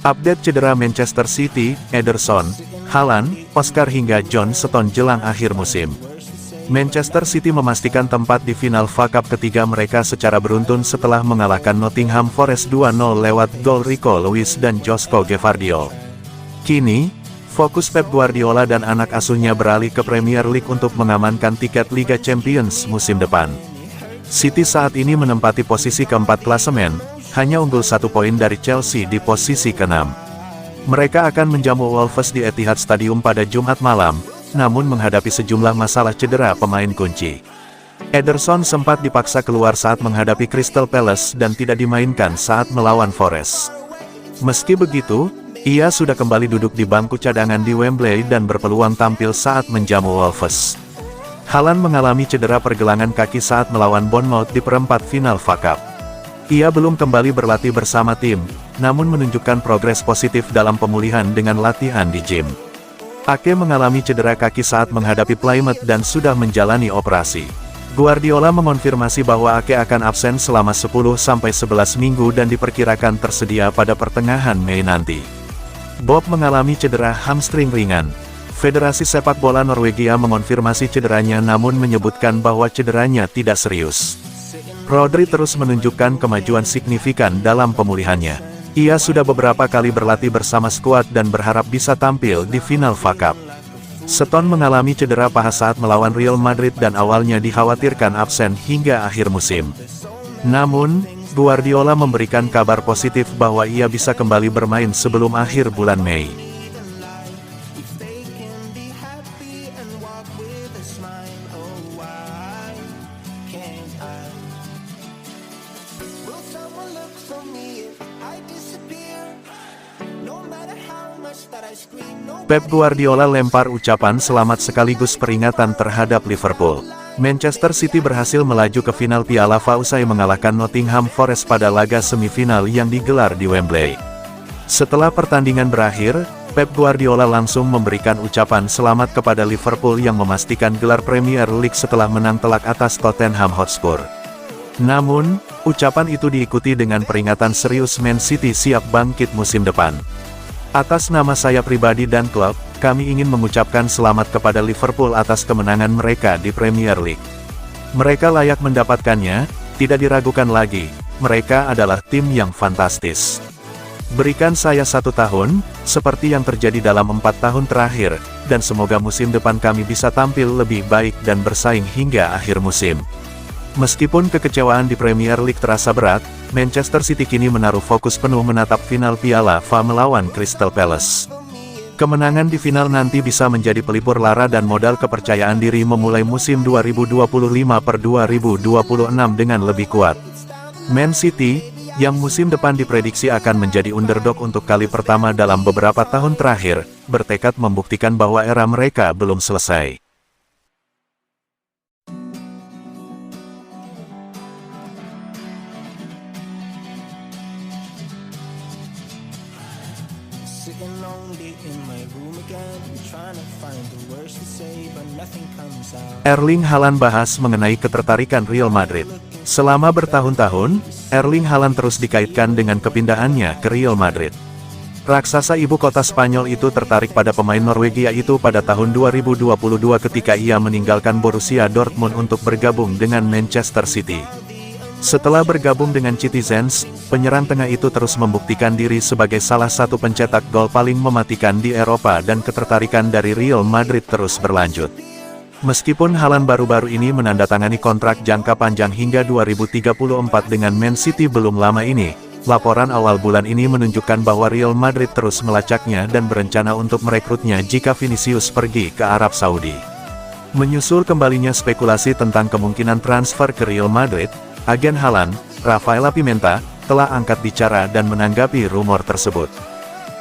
Update cedera Manchester City, Ederson, Haaland, Oscar hingga John Stones jelang akhir musim. Manchester City memastikan tempat di final FA Cup ketiga mereka secara beruntun setelah mengalahkan Nottingham Forest 2-0 lewat gol Rico Lewis dan Joško Gvardiol. Kini, fokus Pep Guardiola dan anak asuhnya beralih ke Premier League untuk mengamankan tiket Liga Champions musim depan. City saat ini menempati posisi keempat klasemen, hanya unggul 1 poin dari Chelsea di posisi ke-6. Mereka akan menjamu Wolves di Etihad Stadium pada Jumat malam, namun menghadapi sejumlah masalah cedera pemain kunci. Ederson sempat dipaksa keluar saat menghadapi Crystal Palace dan tidak dimainkan saat melawan Forest. Meski begitu, ia sudah kembali duduk di bangku cadangan di Wembley dan berpeluang tampil saat menjamu Wolves. Haaland mengalami cedera pergelangan kaki saat melawan Bournemouth di perempat final FA Cup. Ia belum kembali berlatih bersama tim, namun menunjukkan progres positif dalam pemulihan dengan latihan di gym. Ake mengalami cedera kaki saat menghadapi Plymouth dan sudah menjalani operasi. Guardiola mengonfirmasi bahwa Ake akan absen selama 10-11 minggu dan diperkirakan tersedia pada pertengahan Mei nanti. Bob mengalami cedera hamstring ringan. Federasi Sepak Bola Norwegia mengonfirmasi cederanya namun menyebutkan bahwa cederanya tidak serius. Rodri terus menunjukkan kemajuan signifikan dalam pemulihannya. Ia sudah beberapa kali berlatih bersama skuad dan berharap bisa tampil di final FA Cup. Stones mengalami cedera paha saat melawan Real Madrid dan awalnya dikhawatirkan absen hingga akhir musim. Namun, Guardiola memberikan kabar positif bahwa ia bisa kembali bermain sebelum akhir bulan Mei. Pep Guardiola lempar ucapan selamat sekaligus peringatan terhadap Liverpool. Manchester City berhasil melaju ke final Piala FA usai mengalahkan Nottingham Forest pada laga semifinal yang digelar di Wembley. Setelah pertandingan berakhir, Pep Guardiola langsung memberikan ucapan selamat kepada Liverpool yang memastikan gelar Premier League setelah menang telak atas Tottenham Hotspur. Namun, ucapan itu diikuti dengan peringatan serius Man City siap bangkit musim depan. Atas nama saya pribadi dan klub, kami ingin mengucapkan selamat kepada Liverpool atas kemenangan mereka di Premier League. Mereka layak mendapatkannya, tidak diragukan lagi, mereka adalah tim yang fantastis. Berikan saya 1 tahun, seperti yang terjadi dalam 4 tahun terakhir, dan semoga musim depan kami bisa tampil lebih baik dan bersaing hingga akhir musim. Meskipun kekecewaan di Premier League terasa berat, Manchester City kini menaruh fokus penuh menatap final Piala FA melawan Crystal Palace. Kemenangan di final nanti bisa menjadi pelipur lara dan modal kepercayaan diri memulai musim 2025-2026 dengan lebih kuat. Man City, yang musim depan diprediksi akan menjadi underdog untuk kali pertama dalam beberapa tahun terakhir, bertekad membuktikan bahwa era mereka belum selesai. Erling Haaland bahas mengenai ketertarikan Real Madrid. Selama bertahun-tahun, Erling Haaland terus dikaitkan dengan kepindahannya ke Real Madrid. Raksasa ibu kota Spanyol itu tertarik pada pemain Norwegia itu pada tahun 2022 ketika ia meninggalkan Borussia Dortmund untuk bergabung dengan Manchester City. Setelah bergabung dengan Citizens, penyerang tengah itu terus membuktikan diri sebagai salah satu pencetak gol paling mematikan di Eropa dan ketertarikan dari Real Madrid terus berlanjut. Meskipun Haaland baru-baru ini menandatangani kontrak jangka panjang hingga 2034 dengan Man City belum lama ini, laporan awal bulan ini menunjukkan bahwa Real Madrid terus melacaknya dan berencana untuk merekrutnya jika Vinicius pergi ke Arab Saudi. Menyusul kembalinya spekulasi tentang kemungkinan transfer ke Real Madrid, agen Haaland, Rafaela Pimenta, telah angkat bicara dan menanggapi rumor tersebut.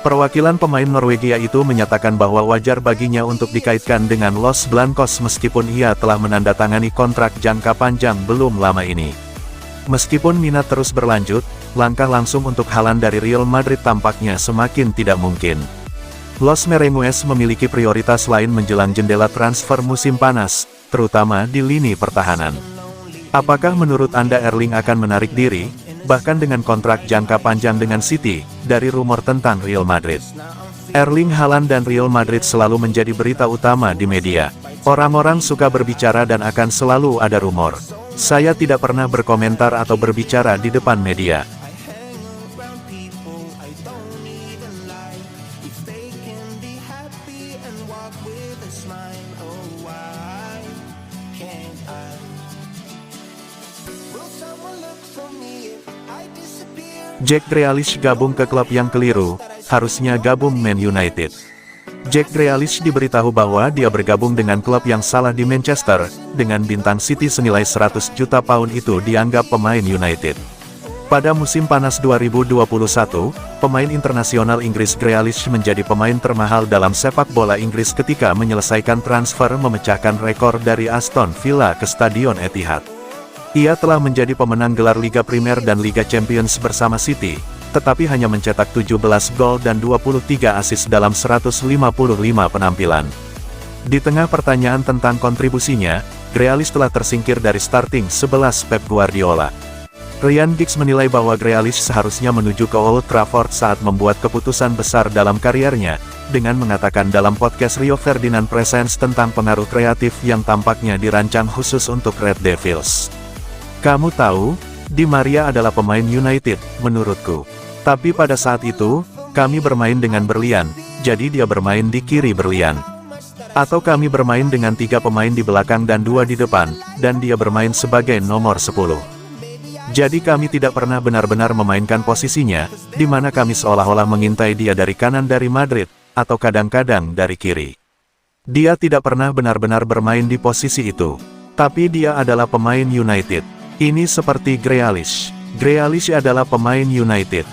Perwakilan pemain Norwegia itu menyatakan bahwa wajar baginya untuk dikaitkan dengan Los Blancos meskipun ia telah menandatangani kontrak jangka panjang belum lama ini. Meskipun minat terus berlanjut, langkah langsung untuk Haaland dari Real Madrid tampaknya semakin tidak mungkin. Los Merengues memiliki prioritas lain menjelang jendela transfer musim panas, terutama di lini pertahanan. Apakah menurut Anda Erling akan menarik diri? bahkan dengan kontrak jangka panjang dengan City, dari rumor tentang Real Madrid. Erling Haaland dan Real Madrid selalu menjadi berita utama di media. Orang-orang suka berbicara dan akan selalu ada rumor. Saya tidak pernah berkomentar atau berbicara di depan media. Jack Grealish gabung ke klub yang keliru, harusnya gabung Man United. Jack Grealish diberitahu bahwa dia bergabung dengan klub yang salah di Manchester, dengan bintang City senilai 100 juta pound itu dianggap pemain United. Pada musim panas 2021, pemain internasional Inggris Grealish menjadi pemain termahal dalam sepak bola Inggris ketika menyelesaikan transfer memecahkan rekor dari Aston Villa ke Stadion Etihad. Ia telah menjadi pemenang gelar Liga Primer dan Liga Champions bersama City, tetapi hanya mencetak 17 gol dan 23 assist dalam 155 penampilan. Di tengah pertanyaan tentang kontribusinya, Grealish telah tersingkir dari starting 11 Pep Guardiola. Ryan Giggs menilai bahwa Grealish seharusnya menuju ke Old Trafford saat membuat keputusan besar dalam kariernya, dengan mengatakan dalam podcast Rio Ferdinand Presents tentang pengaruh kreatif yang tampaknya dirancang khusus untuk Red Devils. Kamu tahu, Di Maria adalah pemain United, menurutku. Tapi pada saat itu, kami bermain dengan berlian, jadi dia bermain di kiri berlian. Atau kami bermain dengan 3 pemain di belakang dan 2 di depan, dan dia bermain sebagai nomor 10. Jadi kami tidak pernah benar-benar memainkan posisinya, di mana kami seolah-olah mengintai dia dari kanan dari Madrid, atau kadang-kadang dari kiri. Dia tidak pernah benar-benar bermain di posisi itu. Tapi dia adalah pemain United. Ini seperti Grealish. Grealish adalah pemain United.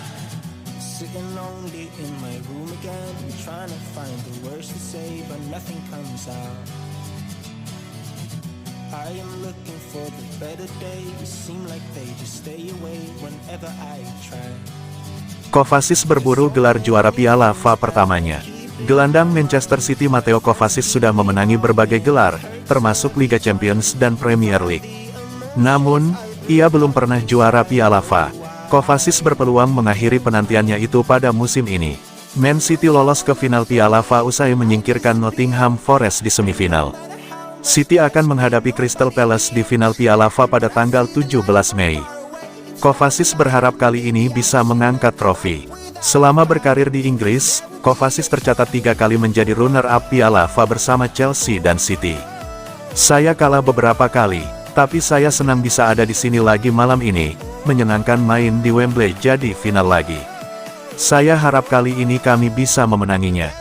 Kovacic berburu gelar juara Piala FA pertamanya. Gelandang Manchester City Matteo Kovacic sudah memenangi berbagai gelar, termasuk Liga Champions dan Premier League. Namun, ia belum pernah juara Piala FA. Kovacic berpeluang mengakhiri penantiannya itu pada musim ini. Man City lolos ke final Piala FA usai menyingkirkan Nottingham Forest di semifinal. City akan menghadapi Crystal Palace di final Piala FA pada tanggal 17 Mei. Kovacic berharap kali ini bisa mengangkat trofi. Selama berkarir di Inggris, Kovacic tercatat 3 kali menjadi runner-up Piala FA bersama Chelsea dan City. Saya kalah beberapa kali. Tapi saya senang bisa ada di sini lagi malam ini, menyenangkan main di Wembley jadi final lagi. Saya harap kali ini kami bisa memenanginya.